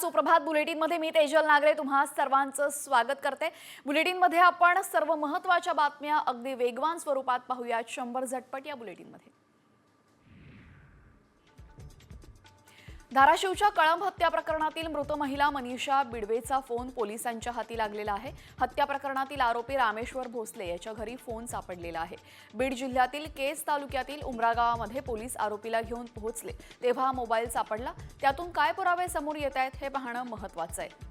सुप्रभात बुलेटिनमध्ये मी तेजल नागरे तुम्हा सर्वांचं स्वागत करते। बुलेटिनमध्ये आपण सर्व महत्त्वाच्या बातम्या अगदी वेगवान स्वरूपात पाहूया 100 झटपट या बुलेटिनमध्ये। धाराशिवच्या कळंब हत्या प्रकरणातील मृत महिला मनीषा बिडवेचा फोन पोलिसांच्या हाती लागलेला आहे। हत्या प्रकरणातील आरोपी रामेश्वर भोसले याच्या घरी फोन सापडलेला आहे। बीड जिल्ह्यातील केस तालुक्यातील उमरा गावामध्ये पोलीस आरोपीला घेऊन पोहोचले तेव्हा मोबाईल सापडला। त्यातून काय पुरावे समोर येत आहेत हे पाहणं महत्त्वाचं आहे।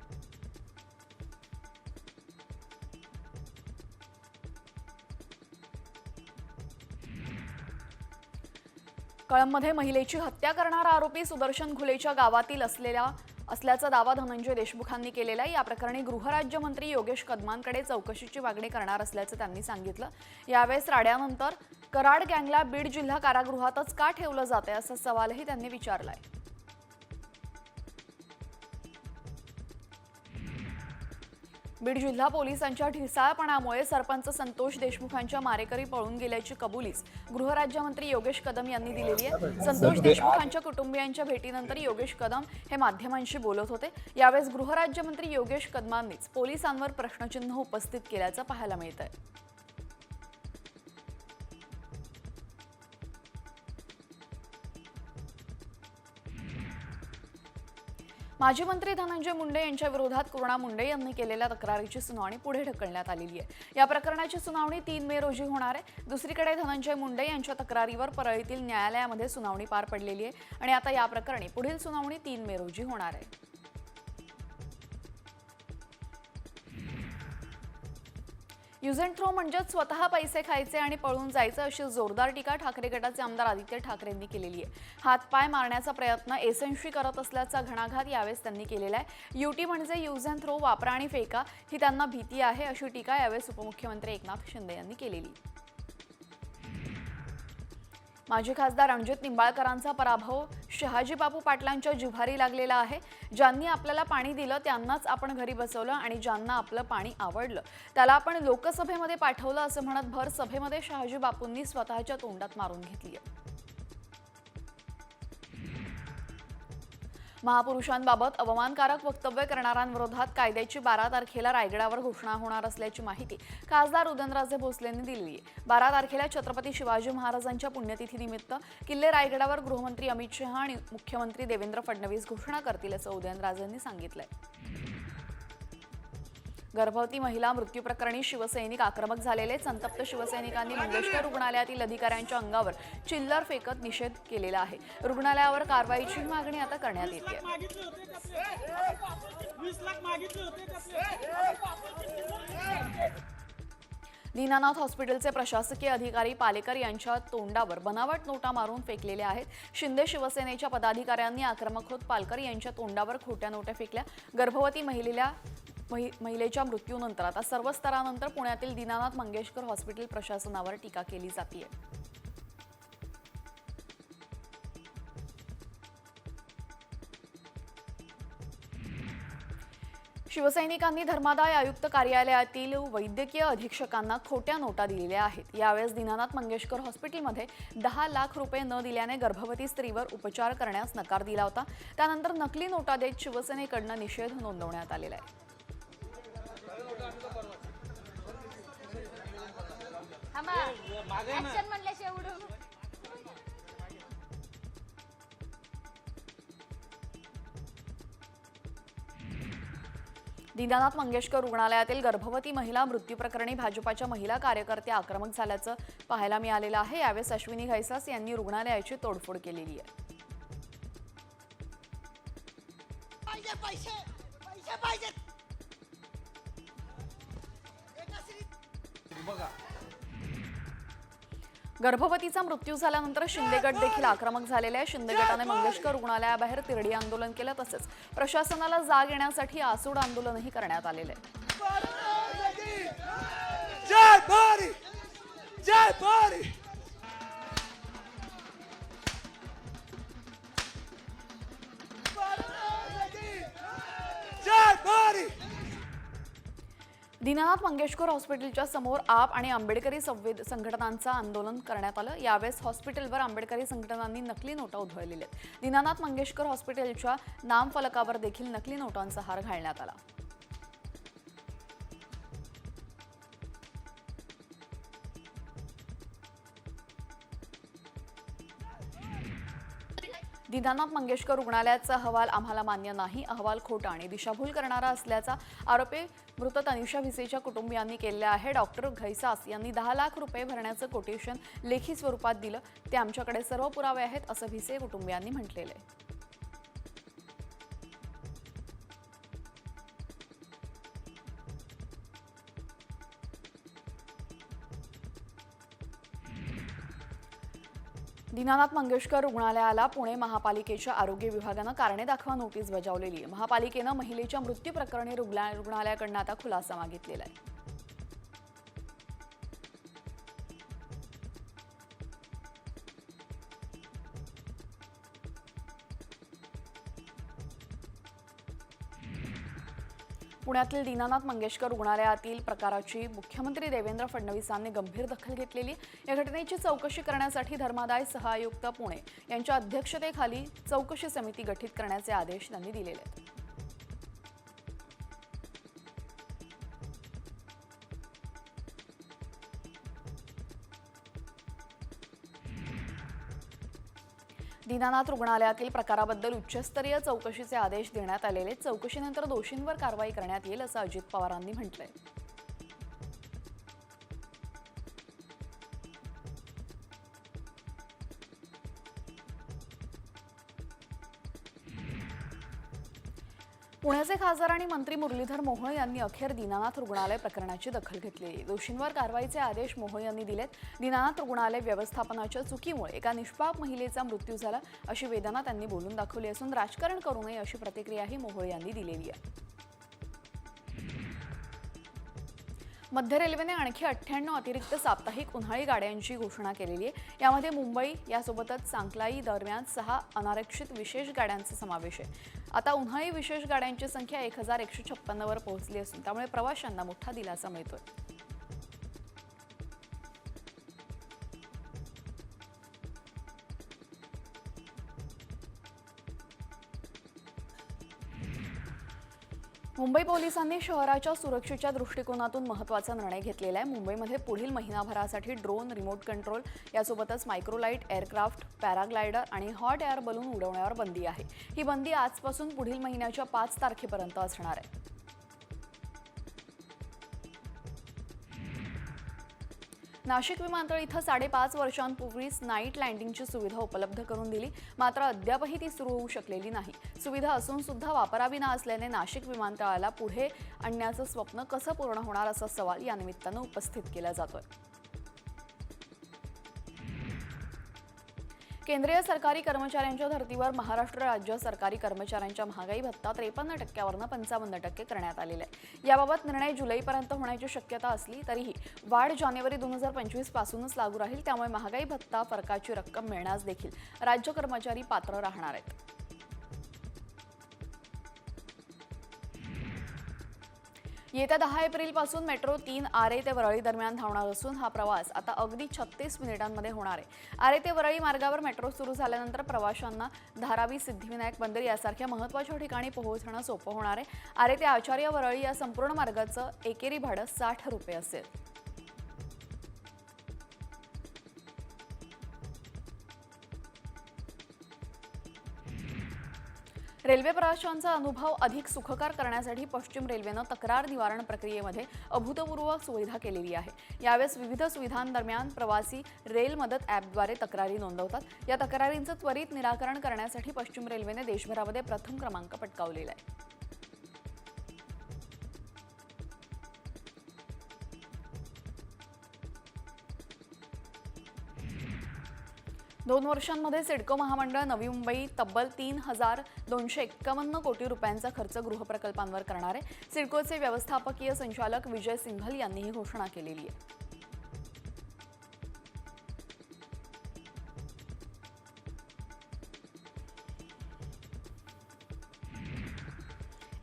कळंबमध्ये महिलेची हत्या करणारा आरोपी सुदर्शन घुलेच्या गावातील असल्याचा दावा धनंजय देशमुखांनी केलेला आहे। या प्रकरणी गृहराज्यमंत्री योगेश कदमांकडे चौकशीची मागणी करणार असल्याचं त्यांनी सांगितलं। यावेळेस राड्यानंतर कराड गँगला बीड जिल्हा कारागृहातच का ठेवलं जातंय असा सवालही त्यांनी विचारलाय। बीड जिल्हा पोलिसांच्या ढिसाळपणामुळे सरपंच संतोष देशमुखांच्या मारेकरी पळून गेल्याची कबुलीच गृहराज्यमंत्री योगेश कदम यांनी दिलेली आहे। संतोष देशमुखांच्या कुटुंबियांच्या भेटीनंतर योगेश कदम हे माध्यमांशी बोलत होते। यावेळेस गृहराज्यमंत्री योगेश कदमांनीच पोलिसांवर प्रश्नचिन्ह उपस्थित केल्याचं पाहायला मिळतंय। माजी मंत्री धनंजय मुंडे यांच्या विरोधात कुर्णा मुंडे यांनी केलेल्या तक्रारीची सुनावणी पुढे ढकलण्यात आलेली आहे। या प्रकरणाची सुनावणी 3 मे रोजी होणार आहे। दुसरीकडे धनंजय मुंडे यांच्या तक्रारीवर परळीतील न्यायालयामध्ये सुनावणी पार पडलेली आहे आणि आता या प्रकरणी पुढील सुनावणी 3 मे रोजी होणार आहे। यूज अँड थ्रो म्हणजे स्वतः पैसे खायचे आणि पळून जायचं अशी जोरदार टीका ठाकरे गटाचे आमदार आदित्य ठाकरेंनी केलेली आहे। हातपाय मारण्याचा प्रयत्न एसएनशी करत असल्याचा घणाघात यावेळेस त्यांनी केलेला आहे। युटी म्हणजे यूज अँड थ्रो, वापरा आणि फेका ही त्यांना भीती आहे अशी टीका यावेळेस उपमुख्यमंत्री एकनाथ शिंदे यांनी केलेली। माजी खासदार रणजित निंबाळकरांचा पराभव शहाजी बापू पाटलांच्या जिव्हारी लागलेला आहे। ज्यांनी आपल्याला पाणी दिलं त्यांनाच आपण घरी बसवलं आणि ज्यांना आपलं पाणी आवडलं त्याला आपण लोकसभेमध्ये पाठवलं असं म्हणत भर सभेमध्ये शहाजी बापूंनी स्वतःच्या तोंडात मारून घेतली आहे। महापुरुषांबाबत अवमानकारक वक्तव्य करणाऱ्यांविरोधात कायद्याची 12 तारखेला रायगडावर घोषणा होणार असल्याची माहिती खासदार उदयनराजे भोसलेंनी दिली आहे। 12 तारखेला छत्रपती शिवाजी महाराजांच्या पुण्यतिथीनिमित्त किल्ले रायगडावर गृहमंत्री अमित शहा आणि मुख्यमंत्री देवेंद्र फडणवीस घोषणा करतील असं उदयनराजेंनी सांगितलंय। गर्भवती महिला मृत्यू प्रकरणी शिवसैनिक आक्रमक झालेले संतप्त शिवसैनिकांनी मंगेशकर रुग्णालयातील अधिकाऱ्यांच्या अंगावर चिल्लर फेकत निषेध केलेला आहे। रुग्णालयावर कारवाईची मागणी आता करण्यात येते। दीनानाथ हॉस्पिटलचे प्रशासकीय अधिकारी पालेकर यांच्या तोंडावर बनावट नोटा मारून फेकलेल्या आहेत। शिंदे शिवसेनेच्या पदाधिकाऱ्यांनी आक्रमक होत पालकर यांच्या तोंडावर खोट्या नोटा फेकल्या। गर्भवती महिलेच्या मृत्यूनंतर आता सर्व स्तरानंतर पुण्यातील दीनानाथ मंगेशकर हॉस्पिटल प्रशासनावर टीका केली जाते। शिवसैनिकांनी धर्मादाय आयुक्त कार्यालयातील वैद्यकीय अधीक्षकांना खोट्या नोटा दिलेल्या आहेत। यावेळेस दीनानाथ मंगेशकर हॉस्पिटलमध्ये 10 लाख रुपये न दिल्याने गर्भवती स्त्रीवर उपचार करण्यास नकार दिला होता। त्यानंतर नकली नोटा देत शिवसेनेकडून निषेध नोंदवण्यात आलेला आहे। दीनानाथ मंगेशकर रुग्णालयातील गर्भवती महिला मृत्यू प्रकरणी भाजपाच्या महिला कार्यकर्त्या आक्रमक झाल्याचं पाहायला मिळालेलं आहे। यावेळेस अश्विनी घैसास यांनी रुग्णालयाची तोडफोड केलेली आहे। गर्भवतीचा मृत्यू झाल्यानंतर शिंदे गट देखील आक्रमक झालेले आहे। शिंदे गटाने मंगेशकर रुग्णालयाबाहेर तिरडी आंदोलन केलं, तसेच प्रशासनाला जाग येण्यासाठी आसूड आंदोलनही करण्यात आलेले आहे। दीनानाथ मंगेशकर हॉस्पिटलच्या समोर आप आणि आंबेडकरी संघटनांचं आंदोलन करण्यात आलं। यावेळेस हॉस्पिटलवर आंबेडकरी संघटनांनी नकली नोटा उधळलेल्या आहेत। दीनानाथ मंगेशकर हॉस्पिटलच्या नामफलकावर देखील नकली नोटांचा हार घालण्यात आला। दीनानाथ मंगेशकर रुग्णालयाचा अहवाल आम्हाला मान्य नाही, अहवाल खोटा आणि दिशाभूल करणारा असल्याचा आरोप मृत तनिषा भिसेच्या कुटुंबियांनी केला आहे। डॉक्टर घैसास यांनी 10 लाख रुपये भरण्याचं कोटेशन लेखी स्वरूपात दिलं, ते आमच्याकडे सर्व पुरावे आहेत असं भिसे कुटुंबियांनी म्हटलेलं आहे। दीनानाथ मंगेशकर रुग्णालयाला पुणे महापालिकेच्या आरोग्य विभागानं कारणे दाखवा नोटीस बजावलेली आहे। महापालिकेनं महिलेच्या मृत्यू प्रकरणी रुग्णालयाकडून आता खुलासा मागितलेला आहे। पुण्यातील दीनानाथ मंगेशकर रुग्णालयातील प्रकाराची मुख्यमंत्री देवेंद्र फडणवीसांनी गंभीर दखल घेतलेली। या घटनेची चौकशी करण्यासाठी धर्मादाय सहआयुक्त पुणे यांच्या अध्यक्षतेखाली चौकशी समिती गठीत करण्याचे आदेश त्यांनी दिलेले आहेत। दीनानाथ रुग्णालयातील प्रकाराबद्दल उच्चस्तरीय चौकशीचे आदेश देण्यात आलेले। चौकशीनंतर दोषींवर कारवाई करण्यात येईल असं अजित पवारांनी म्हटलंय। पुण्याचे खासदार आणि मंत्री मुरलीधर मोहोळ यांनी अखेर दीनानाथ रुग्णालय प्रकरणाची दखल घेतली। दोषींवर कारवाईचे आदेश मोहोळ यांनी दिलेत। दीनानाथ रुग्णालय व्यवस्थापनाच्या चुकीमुळे एका निष्पाप महिलेचा मृत्यू झाला अशी वेदना त्यांनी बोलून दाखवली असून राजकारण करू नये अशी प्रतिक्रियाही मोहोळ यांनी दिलेली आहे। मध्य रेल्वेने आणखी 98 अतिरिक्त साप्ताहिक उन्हाळी गाड्यांची घोषणा केलेली आहे। यामध्ये मुंबई यासोबतच सांकलाई दरम्यान 6 अनारक्षित विशेष गाड्यांचा समावेश आहे। आता उन्हाळी विशेष गाड्यांची संख्या 1156 वर पोहोचली असून त्यामुळे प्रवाशांना मोठा दिलासा मिळतोय। मुंबई पोलिसांनी शहराच्या सुरक्षेच्या दृष्टिकोनातून महत्त्वाचा निर्णय घेतलेला आहे। मुंबईमध्ये पुढील महिनाभरासाठी ड्रोन, रिमोट कंट्रोल यासोबतच मायक्रोलाइट एअरक्राफ्ट, पॅराग्लायडर आणि हॉट एअर बलून उडवण्यावर बंदी आहे। ही बंदी आजपासून पुढील महिन्याच्या 5 तारखेपर्यंत असणार आहे। नाशिक विमानतळ इथं 5.5 वर्षांपूर्वीच नाईट लँडिंगची सुविधा उपलब्ध करून दिली, मात्र अद्यापही ती सुरू होऊ शकलेली नाही। सुविधा असून सुद्धा वापराविना असल्याने नाशिक विमानतळाला पुढे आणण्याचं स्वप्न कसं पूर्ण होणार असा सवाल या निमित्तानं उपस्थित केला जातोय। केंद्रीय सरकारी कर्मचाऱ्यांच्या धर्तीवर महाराष्ट्र राज्य सरकारी कर्मचाऱ्यांच्या महागाई भत्ता 53% 55% करण्यात आलेला आहे। याबाबत निर्णय जुलैपर्यंत होण्याची शक्यता असली तरीही वाढ जानेवारी 2025 पासूनच लागू राहील। त्यामुळे महागाई भत्ता फरकाची रक्कम मिळण्यास देखील राज्य कर्मचारी पात्र राहणार आहेत। येत्या 10 एप्रिलपासून मेट्रो 3 आरे ते वरळी दरम्यान धावणार असून हा प्रवास आता अगदी 36 मिनिटांमध्ये होणार आहे। आरे ते वरळी मार्गावर मेट्रो सुरू झाल्यानंतर प्रवाशांना धारावी, सिद्धिविनायक मंदिर यासारख्या महत्त्वाच्या ठिकाणी पोहोचणं सोपं होणार आहे। आरे ते आचार्य वरळी या संपूर्ण मार्गाचं एकेरी भाडं 60 रुपये असेल। रेल्वे प्रवाशांचा अनुभव अधिक सुखकर करण्यासाठी पश्चिम रेल्वेनं तक्रार निवारण प्रक्रियेमध्ये अभूतपूर्व सुविधा केलेली आहे। यावेळेस विविध सुविधांदरम्यान प्रवासी रेल मदत ॲपद्वारे तक्रारी नोंदवतात। या तक्रारींचं त्वरित निराकरण करण्यासाठी पश्चिम रेल्वेने देशभरामध्ये प्रथम क्रमांक पटकावलेला आहे। दोन वर्षांमध्ये सिडको महामंडळ नवी मुंबई तब्बल 3,251 कोटी रुपयांचा खर्च गृहप्रकल्पांवर करणार आहे। सिडकोचे व्यवस्थापकीय संचालक विजय सिंघल यांनी ही घोषणा केलेली आहे।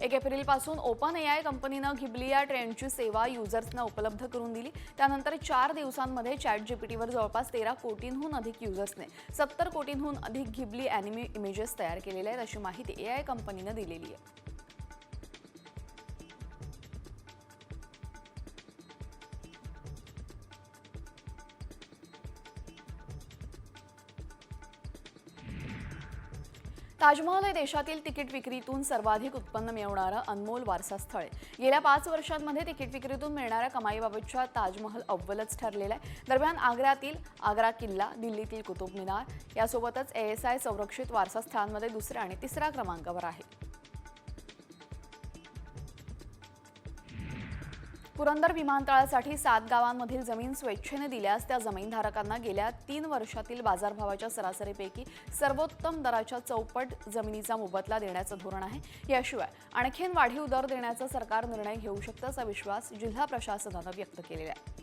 1 एप्रिलपासून ओपन एआय कंपनीनं घिबली या ट्रेंडची सेवा युजर्सना उपलब्ध करून दिली। त्यानंतर 4 दिवसांमध्ये चॅटजीपीटीवर जवळपास 13 कोटींहून अधिक युजर्सने 70 कोटींहून अधिक घिबली अॅनिमे इमेजेस तयार केलेले आहेत, अशी माहिती एआय कंपनीनं दिलेली आहे। ताजमहल हे देशातील तिकीट विक्रीतून सर्वाधिक उत्पन्न मिळवणारं अनमोल वारसा स्थळ आहे। गेल्या 5 वर्षांमध्ये तिकीट विक्रीतून मिळणाऱ्या कमाईबाबतच्या ताजमहल अव्वलच ठरलेला आहे। दरम्यान आग्र्यातील आग्रा किल्ला, दिल्लीतील कुतुब मिनार यासोबतच ASI संरक्षित वारसा स्थळांमध्ये दुसऱ्या आणि तिसऱ्या क्रमांकावर आहे। पुरंदर विमानतळासाठी 7 गावांमधील जमीन स्वेच्छेने दिल्यास त्या जमीनधारकांना गेल्या 3 वर्षातील बाजारभावाच्या सरासरीपैकी सर्वोत्तम दराच्या चौपट जमिनीचा मोबदला देण्याचं धोरण आहे। याशिवाय आणखीन वाढीव दर देण्याचा सरकार निर्णय घेऊ शकतं, असा विश्वास जिल्हा प्रशासनानं व्यक्त केलेला आहे।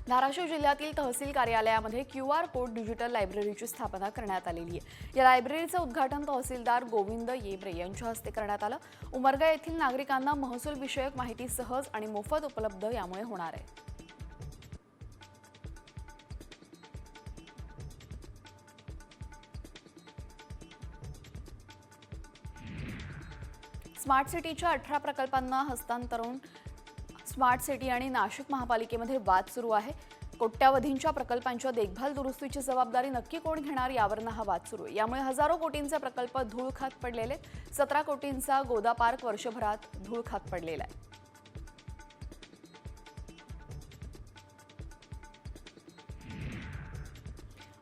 धाराशिव जिल्ह्यातील तहसील कार्यालयामध्ये QR कोड डिजिटल लायब्ररीची स्थापना करण्यात आलेली आहे। या लायब्ररीचं उद्घाटन तहसीलदार गोविंद येब्रे यांच्या हस्ते करण्यात आलं। उमरगा येथील नागरिकांना महसूल विषयक माहिती सहज आणि मोफत उपलब्ध यामुळे होणार आहे। स्मार्ट सिटीच्या 18 प्रकल्पांना हस्तांतरण स्मार्ट सिटी आणि नाशिक महापालिकेमध्ये वाद सुरू आहे। कोट्यावधींच्या प्रकल्पांच्या देखभाल दुरुस्तीची जबाबदारी नक्की कोण घेणार यावरनं हा वाद सुरू आहे। यामुळे हजारो कोटींचे प्रकल्प धूळ खात पडलेले, 17 कोटींचा गोदा पार्क वर्षभरात धूळ खात पडलेला आहे।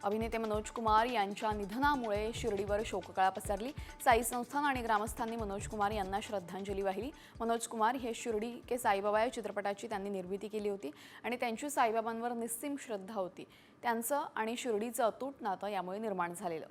अभिनेते मनोज कुमार यांच्या निधनामुळे शिर्डीवर शोककळा पसरली। साई संस्थान आणि ग्रामस्थांनी मनोज कुमार यांना श्रद्धांजली वाहिली। मनोज कुमार हे शिर्डी के साईबाबा या चित्रपटाची त्यांनी निर्मिती केली होती आणि त्यांची साईबाबांवर निस्सीम श्रद्धा होती। त्यांचं आणि शिर्डीचं अतूट नातं यामुळे निर्माण झालेलं।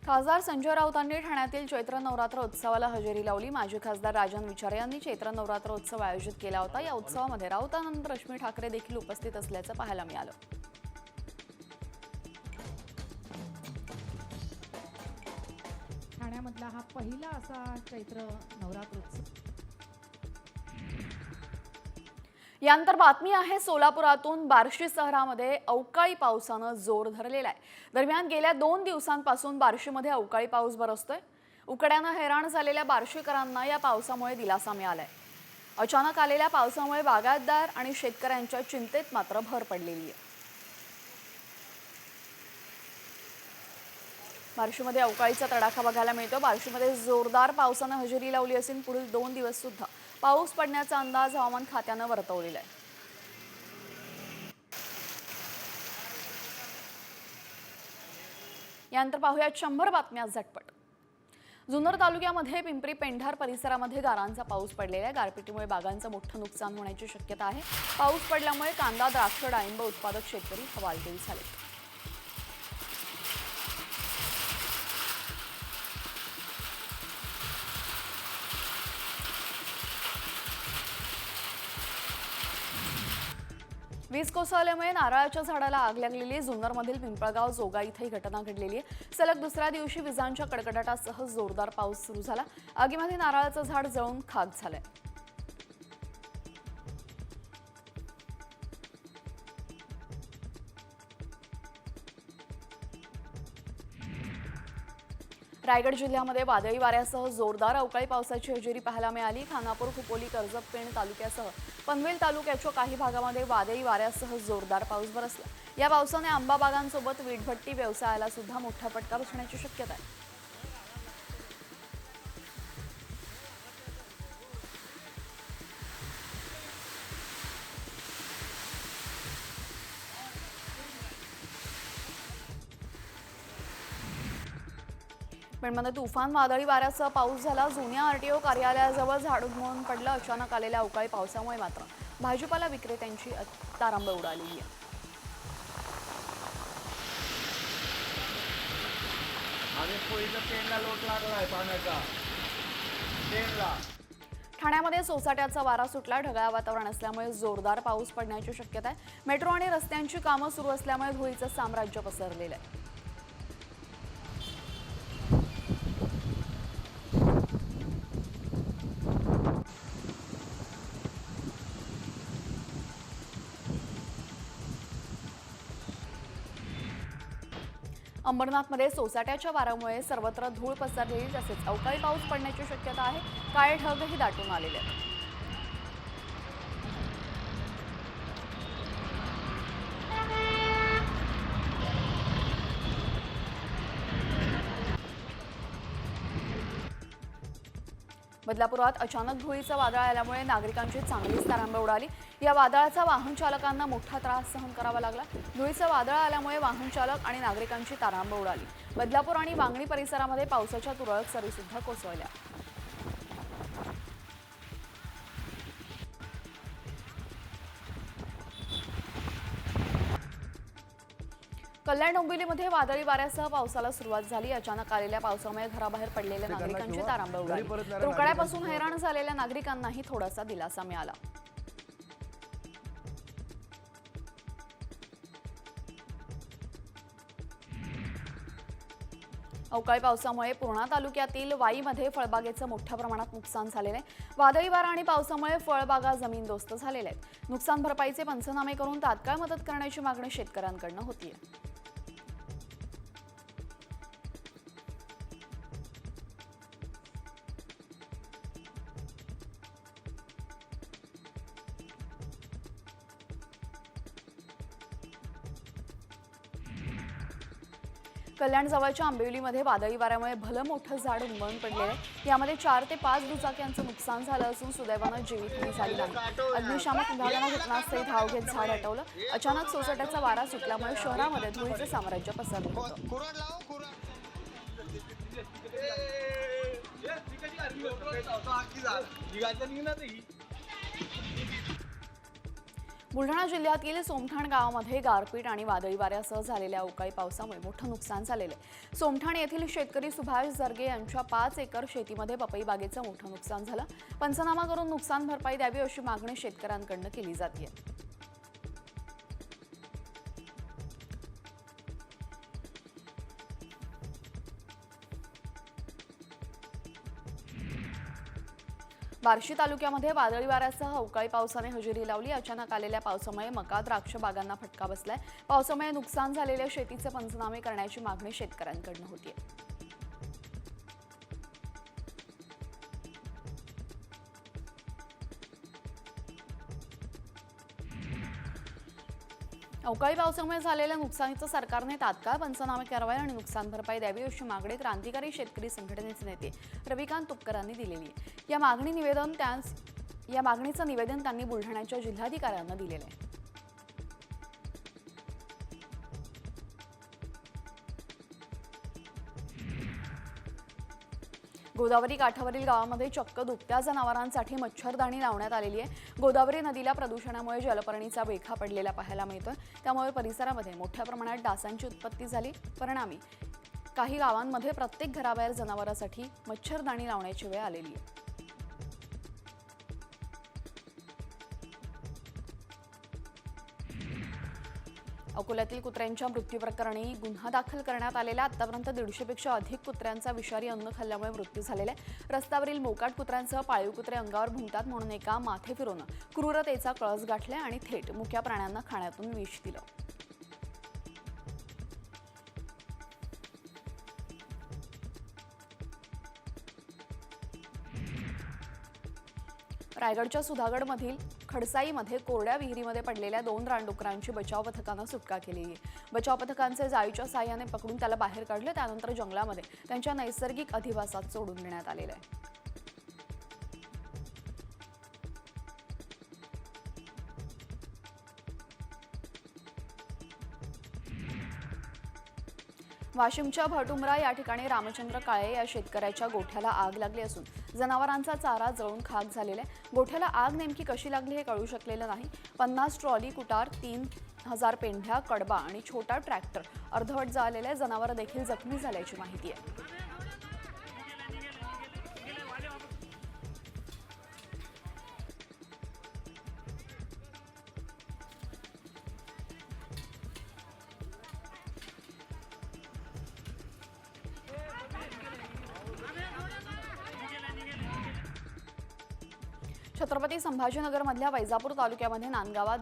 खासदार संजय राऊतांनी ठाण्यातील चैत्र नवरात्र उत्सवाला हजेरी लावली। माजी खासदार राजन विचारे यांनी चैत्र नवरात्र उत्सव आयोजित केला होता। या उत्सवामध्ये राऊतांनंतर रश्मी ठाकरे देखील उपस्थित असल्याचं पाहायला मिळालं। ठाण्यामधला हा पहिला असा चैत्र नवरात्र उत्सव। यानंतर बातमी आहे सोलापुरातून। बार्शी शहरामध्ये अवकाळी पावसानं जोर धरलेला आहे। दरम्यान गेल्या 2 दिवसांपासून बार्शीमध्ये अवकाळी पाऊस बरसतोय। उकड्यानं हैराण झालेल्या बार्शीकरांना या पावसामुळे दिलासा मिळालाय। अचानक आलेल्या पावसामुळे बागायतदार आणि शेतकऱ्यांच्या चिंतेत मात्र भर पडलेली आहे। बार्शीमध्ये अवकाळीचा तडाखा बघायला मिळतो। बार्शीमध्ये जोरदार पावसानं हजेरी लावली असून पुढील 2 दिवस सुद्धा पाऊस पडण्याचा अंदाज हवामान खात्यानं वर्तवलेला आहे। यानंतर पाहूयात 100 बातम्या झटपट। जुन्नर तालुक्यामध्ये पिंपरी पेंढार परिसरामध्ये गारांचा पाऊस पडलेला आहे। गारपिटीमुळे बागांचं मोठं नुकसान होण्याची शक्यता आहे। पाऊस पडल्यामुळे कांदा, द्राक्ष, डाळिंब उत्पादक शेतकरी हवालदिल झाले। वीज कोसळल्यामुळे नारळाच्या झाडाला आग लागलेली। जुन्नरमधील पिंपळगाव जोगा इथे ही घटना घडलेली आहे। सलग दुसऱ्या दिवशी विजांच्या कडकडाटासह जोरदार पाऊस सुरू झाला। आगीमध्ये नारळाचं झाड जळून खाक झालंय। रायगड जिल्ह्यामध्ये वादळी वाऱ्यासह जोरदार अवकाळी पावसाची हजेरी पाहायला मिळाली। खानापूर, खोपोली, कर्जत, पेण तालुक्यासह पनवेल तालुक्याच्या काही भागामध्ये वादळी वाऱ्यासह जोरदार पाऊस बरसला। या पावसाने आंबा बागांसोबत वीटभट्टी व्यवसायाला सुद्धा मोठा फटका बसण्याची शक्यता आहे। पेणमध्ये तुफान वादळी वाऱ्यासह पाऊस झाला। जुन्या आरटीओ कार्यालयाजवळ झाड उन्मळून पडलं। अचानक आलेल्या अवकाळी पावसामुळे मात्र भाजीपाला विक्रेत्यांची तारांबळ उडालेली आहे। आणि पोळीचा पेंडा लोट लागला आहे पाण्याचा। ठाण्यामध्ये सोसाट्याचा वारा सुटला. ढगाळ वातावरण असल्यामुळे जोरदार पाऊस पडण्याची शक्यता आहे. मेट्रो आणि रस्त्यांची कामं सुरू असल्यामुळे धुळीचं साम्राज्य पसरलेलं आहे. अंबरनाथमध्ये सोसाट्याच्या वाऱ्यामुळे सर्वत्र धूळ पसरलेली तसेच अवकाळी पाऊस पडण्याची शक्यता आहे. काळे ढगही दाटून आलेले आहेत. बदलापुरात अचानक धुळीचं वादळ आल्यामुळे नागरिकांची चांगलीच तारांबळ उडाली. या वादळाचा वाहन चालकांना मोठा त्रास सहन करावा लागला. धुळीचं वादळ आल्यामुळे वाहन चालक आणि नागरिकांची तारांबळ उडाली. बदलापूर आणि वांगणी परिसरामध्ये पावसाच्या तुरळक सरी सुद्धा कोसळल्या. कल्याण डोंबिवलीमध्ये वादळी वाऱ्यासह पावसाला सुरुवात झाली. अचानक आलेल्या पावसामुळे घराबाहेर पडलेल्या नागरिकांची तारांबळ उडाली. रोकड्यापासून हैराण झालेल्या नागरिकांनाही थोडासा दिलासा मिळाला. अवकाळी पावसामुळे पूर्णा तालुक्यातील वाईमध्ये फळबागेचं मोठ्या प्रमाणात नुकसान झालेलं आहे. वादळी वारा आणि पावसामुळे फळबागा जमीनदोस्त झालेल्या आहेत. नुकसान भरपाईचे पंचनामे करून तात्काळ मदत करण्याची मागणी शेतकऱ्यांकडून होतीये. कल्याण जवळच्या आंबिवलीमध्ये वादळी वाऱ्यामुळे भलं मोठं झाड उन्मळून पडलेलं आहे. यामध्ये 4 ते 5 दुचाक्यांचं नुकसान झालं असून सुदैवानं जीवितहानी झाली नाही. अग्निशामक विभागानं घटनास्थळी धाव घेत झाड हटवलं. अचानक सोसाट्याचा वारा सुटल्यामुळे शहरामध्ये धुळीचं साम्राज्य पसरलं होतं. बुलढाणा जिल्ह्यातील सोमठाण गावामध्ये गारपीट आणि वादळी वाऱ्यासह झालेल्या अवकाळी पावसामुळे मोठं नुकसान झालेलं आहे. सोमठाण येथील शेतकरी सुभाष जरगे यांच्या 5 एकर शेतीमध्ये पपई बागेचं मोठं नुकसान झालं. पंचनामा करून नुकसान भरपाई द्यावी अशी मागणी शेतकऱ्यांकडून केली जाते. बार्शी तालुक्यामध्ये वादळी वाऱ्यासह अवकाळी पावसाने हजेरी लावली. अचानक आलेल्या पावसामुळे मका द्राक्ष बागांना फटका बसलाय. पावसामुळे नुकसान झालेल्या शेतीचे पंचनामे करण्याची मागणी शेतकऱ्यांकडून होतीये. अवकाळी पावसामुळे झालेल्या नुकसानीचं सरकारने तात्काळ पंचनामे करावे आणि नुकसान भरपाई द्यावी अशी मागणी क्रांतिकारी शेतकरी संघटनेचे नेते रविकांत तुपकरांनी दिलेली आहे. या मागणीचं निवेदन त्यांनी बुलढाण्याच्या जिल्हाधिकाऱ्यांना दिलेलं आहे. गोदावरी काठावरील गावामध्ये चक्क दुभत्या जनावरांसाठी मच्छरदाणी लावण्यात आलेली आहे. गोदावरी नदीला प्रदूषणामुळे जलपर्णीचा वेखा पडलेला पाहायला मिळतोय. त्यामुळे परिसरामध्ये मोठ्या प्रमाणात डासांची उत्पत्ती झाली. परिणामी काही गावांमध्ये प्रत्येक घराबाहेर जनावरांसाठी मच्छरदाणी लावण्याची वेळ आलेली आहे. अकोल्यातील कुत्र्यांच्या मृत्यू प्रकरणी गुन्हा दाखल करण्यात आलेला. आतापर्यंत 150 पेक्षा अधिक कुत्र्यांचा विषारी अन्न खाल्ल्यामुळे मृत्यू झालेला आहे. रस्त्यावरील मोकाट कुत्र्यांसह पाळीव कुत्रे अंगावर भुंकतात म्हणून एका माथे फिरून क्रूरतेचा कळस गाठला आणि थेट मुक्या प्राण्यांना खाण्यातून विष दिलं. रायगडच्या सुधागडमधील खडसाईमध्ये कोरड्या विहिरीमध्ये पडलेल्या 2 रानडुकरांची बचाव पथकानं सुटका केली आहे. बचाव पथकांचे जाळीच्या साहाय्याने पकडून त्याला बाहेर काढले. त्यानंतर जंगलामध्ये त्यांच्या नैसर्गिक अधिवासात सोडून देण्यात आलेलं आहे. वाशिमच्या भटुमरा या ठिकाणी रामचंद्र काळे या शेतकऱ्याच्या गोठ्याला आग लागली असून जनावरांचा चारा जळून खाक झालेला आहे. गोठ्याला आग नेमकी कशी लागली हे कळू शकलेलं नाही. 50 ट्रॉली कुटार, 3000 पेंढ्या, कडबा आणि छोटा ट्रॅक्टर अर्धवट जळालेले. जनावरं देखील जखमी झाल्याची माहिती आहे. छत्रपती संभाजीनगरमधल्या वैजापूर तालुक्यामध्ये नांदगावात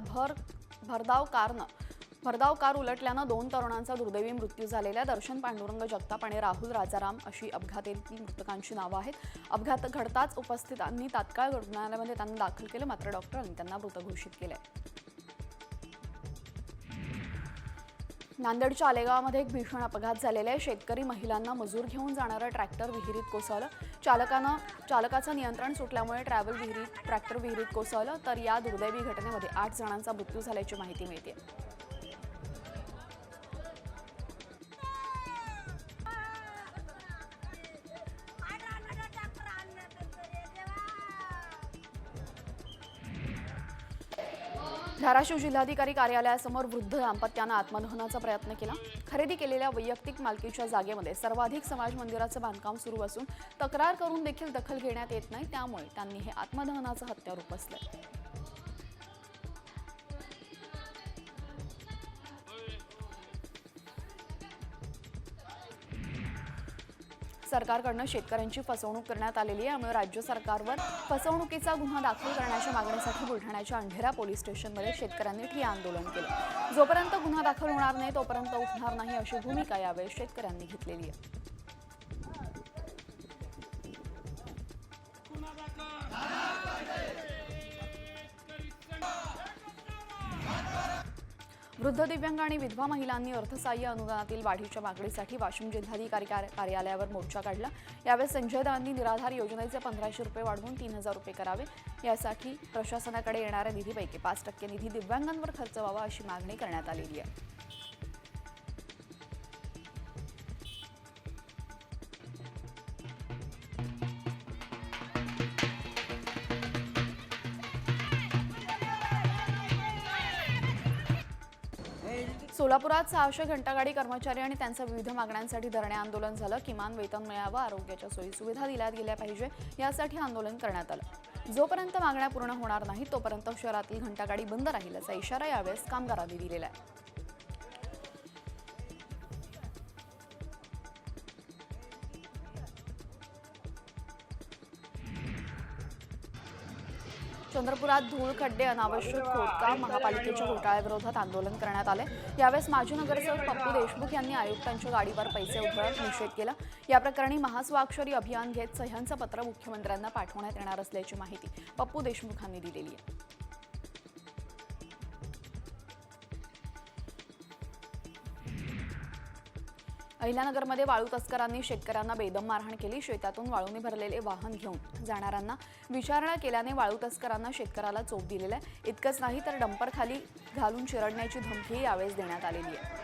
भरधाव कार उलटल्यानं 2 तरुणांचा दुर्दैवी मृत्यू झालेला. दर्शन पांडुरंग जगताप आणि राहुल राजाराम अशी अपघातातील मृतकांची नावं आहेत. अपघात घडताच उपस्थितांनी तात्काळ रुग्णालयामध्ये त्यांना दाखल केलं, मात्र डॉक्टरांनी त्यांना मृत घोषित केलंय. नांदेडच्या आलेगावमध्ये एक भीषण अपघात झालेला आहे. शेतकरी महिलांना मजूर घेऊन जाणारं ट्रॅक्टर विहिरीत कोसळलं. चालकाचं नियंत्रण सुटल्यामुळे ट्रॅक्टर विहिरीत कोसळलं. तर या दुर्दैवी घटनेमध्ये 8 जणांचा मृत्यू झाल्याची माहिती मिळते. धाराशिव जिल्हाधिकारी कार्यालयासमोर वृद्ध दाम्पत्यानं आत्मदहनाचा प्रयत्न केला. खरेदी केलेल्या वैयक्तिक मालकीच्या जागेमध्ये सर्वाधिक समाज मंदिराचं बांधकाम सुरू असून तक्रार करून देखील दखल घेण्यात येत नाही, त्यामुळे त्यांनी हे आत्मदहनाचं हत्यार उपसलंय. सरकारकडून शेतकऱ्यांची फसवणूक करण्यात आलेली आहे, त्यामुळे राज्य सरकारवर फसवणुकीचा गुन्हा दाखल करण्याच्या मागणीसाठी बुलढाण्याच्या अंढेरा पोलीस स्टेशनमध्ये शेतकऱ्यांनी ठिय्या आंदोलन केलं. जोपर्यंत गुन्हा दाखल होणार नाही तोपर्यंत उठणार नाही अशी भूमिका यावेळी शेतकऱ्यांनी घेतलेली आहे. वृद्ध, दिव्यांग आणि विधवा महिलांनी अर्थसहाय्य अनुदानातील वाढीच्या मागणीसाठी वाशिम जिल्हाधिकारी कार्यालयावर मोर्चा काढला. यावेळी संजय दादांनी निराधार योजनेचे 1500 रुपये वाढवून 3000 रुपये करावे. यासाठी प्रशासनाकडे येणाऱ्या निधीपैकी 5% निधी दिव्यांगांवर खर्च व्हावा अशी मागणी करण्यात आलेली आहे. सोलापुरात 600 घंटागाडी कर्मचारी आणि त्यांच्या विविध मागण्यांसाठी धरणे आंदोलन झालं. किमान वेतन मिळावं, आरोग्याच्या सोयीसुविधा दिल्या गेल्या पाहिजे यासाठी आंदोलन करण्यात आलं. जोपर्यंत मागण्या पूर्ण होणार नाही तोपर्यंत शहरातील घंटागाडी बंद राहील असा इशारा यावेळेस कामगारांनी दिलेला आहे. चंद्रपुरात धूळ, खड्डे, अनावश्यक खोदकाम, महापालिकेच्या घोटाळ्याविरोधात आंदोलन करण्यात आले. यावेळेस माजी नगरसेवक पप्पू देशमुख यांनी आयुक्तांच्या गाडीवर पैसे उधळत निषेध केला. या प्रकरणी महास्वाक्षरी अभियान घेत सह्यांचं पत्र मुख्यमंत्र्यांना पाठवण्यात येणार असल्याची माहिती पप्पू देशमुखांनी दिलेली आहे. अहिल्यानगरमध्ये वाळू तस्करांनी शेतकऱ्यांना बेदम मारहाण केली. शेतातून वाळूने भरलेले वाहन घेऊन जाणाऱ्यांना विचारणा केल्याने वाळू तस्करांना शेतकऱ्याला चोप दिलेला आहे. इतकंच नाही तर डंपर खाली घालून चिरडण्याची धमकी यावेळेस देण्यात आलेली आहे.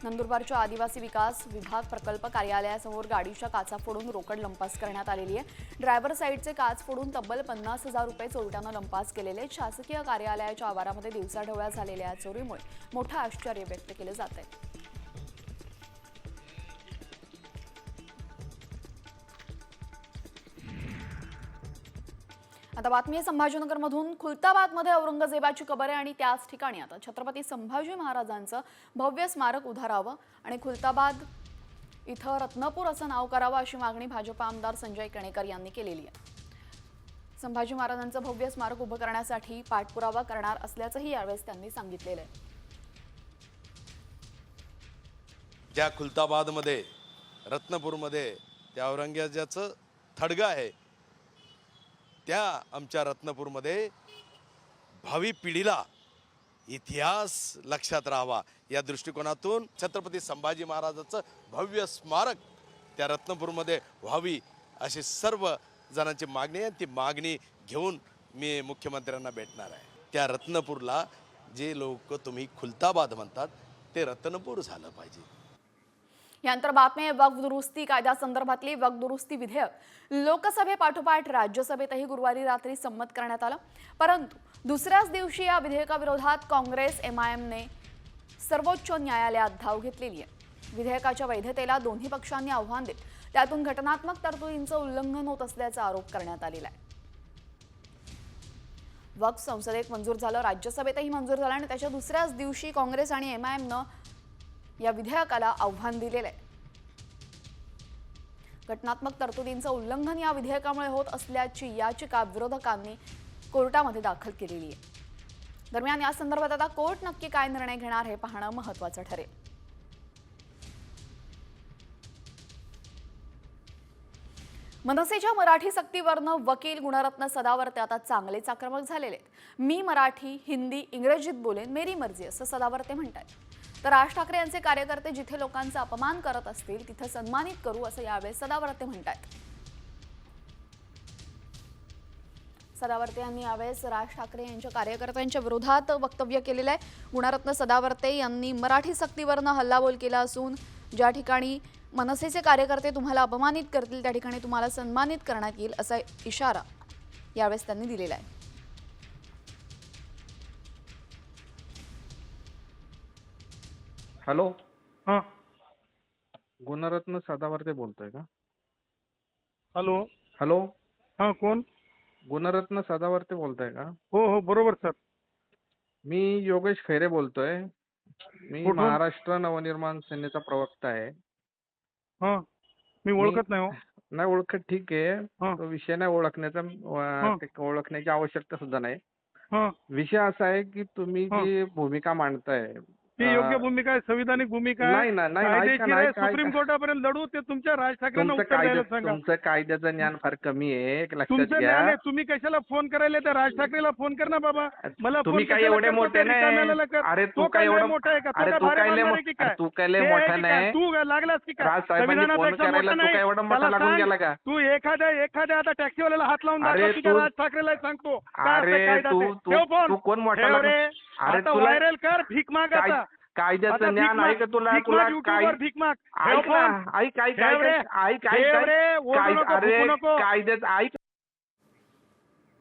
नंदुरबारच्या आदिवासी विकास विभाग प्रकल्प कार्यालयासमोर गाडीच्या काचा फोडून रोकड लंपास करण्यात आलेली आहे. ड्रायव्हर साईडचे काच फोडून तब्बल 50,000 रुपये चोरट्यानं लंपास केलेले. शासकीय कार्यालयाच्या आवारामध्ये दिवसाढवळ्या झालेल्या या चोरीमुळे मोठं आश्चर्य व्यक्त केलं जात आहे. आता बातमी आहे संभाजीनगरमधून. खुलताबादमध्ये औरंगजेबाची कबर आहे आणि त्याच ठिकाणी आता छत्रपती संभाजी महाराजांचं भव्य स्मारक उभारावं आणि खुलताबाद इथं रत्नपूर असं नाव करावं अशी मागणी भाजप आमदार संजय कणेकर यांनी केलेली आहे. संभाजी महाराजांचं भव्य स्मारक उभं करण्यासाठी पाठपुरावा करणार असल्याचंही यावेळेस त्यांनी सांगितलेलं आहे. ज्या खुलताबादमध्ये रत्नपूरमध्ये त्या औरंगजेबाचं थडगं आहे, त्या आमच्या रत्नपूरमध्ये भावी पिढीला इतिहास लक्षात राहावा या दृष्टिकोनातून छत्रपती संभाजी महाराजांचं भव्य स्मारक त्या रत्नपूरमध्ये व्हावी अशी सर्व जणांची मागणी आहे. ती मागणी घेऊन मी मुख्यमंत्र्यांना भेटणार आहे. त्या रत्नपूरला जे लोक तुम्ही खुलताबाद म्हणतात ते रत्नपूर झालं पाहिजे. यानंतर बातमी वक्फ दुरुस्ती कायद्यासंदर्भातली वक्फ दुरुस्ती विधेयक लोकसभेपाठोपाठ राज्यसभेतही गुरुवारी रात्री संमत करण्यात आलं. परंतु दुसऱ्याच दिवशी या विधेयकाविरोधात काँग्रेस एमआयएमने सर्वोच्च न्यायालयात धाव घेतलेली आहे. विधेयकाच्या वैधतेला दोन्ही पक्षांनी आव्हान देत त्यातून घटनात्मक तरतुदींचं उल्लंघन होत असल्याचा आरोप करण्यात आलेला आहे. वक्फ संसदेत मंजूर झालं, राज्यसभेतही मंजूर झालं आणि त्याच्या दुसऱ्याच दिवशी काँग्रेस आणि एमआयएमनं या विधेयकाला आव्हान दिलेलं आहे. घटनात्मक तरतुदींचं उल्लंघन या विधेयकामुळे होत असल्याची याचिका विरोधकांनी कोर्टामध्ये दाखल केलेली आहे. दरम्यान या संदर्भात आता कोर्ट नक्की काय निर्णय घेणार हे पाहणं महत्त्वाचं ठरेल. मनसेच्या मराठी सक्तीवरनं वकील गुणरत्न सदावर्ते आता चांगलेच आक्रमक झालेले आहेत. मी मराठी, हिंदी, इंग्रजीत बोलेन, मेरी मर्जी असं सदावर्ते म्हणतात. तर राज ठाकरे यांचे कार्यकर्ते जिथे लोकांचा अपमान करत असतील तिथे सन्मानित करू असं यावेळी सदावर्ते म्हणतात. सदावर्ते यांनी यावेळेस राज ठाकरे यांच्या कार्यकर्त्यांच्या विरोधात वक्तव्य केलेलं आहे. गुणरत्न सदावर्ते यांनी मराठी सक्तीवरनं हल्लाबोल केला असून ज्या ठिकाणी मनसेचे कार्यकर्ते तुम्हाला अपमानित करतील त्या ठिकाणी तुम्हाला सन्मानित करण्यात येईल असा इशारा यावेळेस त्यांनी दिलेला आहे. हॅलो, हां. गुणरत्न सदावर्ते बोलतोय का? हॅलो. हॅलो, हां, कोण? गुणरत्न सदावर्ते बोलताय का? हो हो, बरोबर सर. मी योगेश खैरे बोलतोय. मी कुठून? महाराष्ट्र नवनिर्माण सेनेचा प्रवक्ता आहे. हां. मी ओळखत नाही हो. नाही ओळखत, ठीक आहे. हां. तो विषय नाही ओळखण्याचा, हां. ओळखण्याची आवश्यकता सुद्धा नाही. हां. विषय असा आहे की तुम्ही हां. जी भूमिका मांडताय ती योग्य भूमिका आहे, संविधानिक भूमिका आहे. नाही ना, नाही, ऐका कायदेशीर ना, आहे. ऐका, सुप्रीम ऐका. कोर्टापर्यंत लढू. ते तुमच्या राज ठाकरेंना उत्तर द्यायला सांगा. तुमचं कायद्याचं ज्ञान फार कमी आहे, एक लक्षात तुमचं घ्या. ज्ञान आहे. तुम्ही कशाला फोन करायला? त्या राज ठाकरेला फोन कर ना बाबा. मला तुम्ही फोन काय कशाला एवढे करतो? मोठे त्या नाही. रिकाम्याला कर. अरे तो तू काय लय एवढं मोठा आहे का? तो अरे काय तू भारे काय लय मारणार आहे की काय? अरे तू काय लय ते आहे मोठा की काय? नाही. तू लागलास की काय? राज साहेबांनी फोन संविधानापेक्षा करायला मोठा तू काय नाही. एवढा मोठा त्याला लागून सांग, गेला का? तू एखाद्या आता टॅक्सीवाल्याला हात लावून अरे दाखव की काय तू- राज ठाकरेला सांगतो काय अरे असं कायदा तू ते. तू ठेव फोन. तू कोण मोठा ठेव लागून? रे. अरे आता तुला व्हायरल कर. भीक माग काय- आता. कायद्याचं ज्ञान आहे का तुला? भीक तुला माग काय YouTubeवर भीक माग. ठेव ऐक ना, फोन. ऐक ऐक ठेव रे. ऐक ऐक ठेव ऐक रे. ओरडू नको, अरे फुकू नको. कायद्याचं ऐक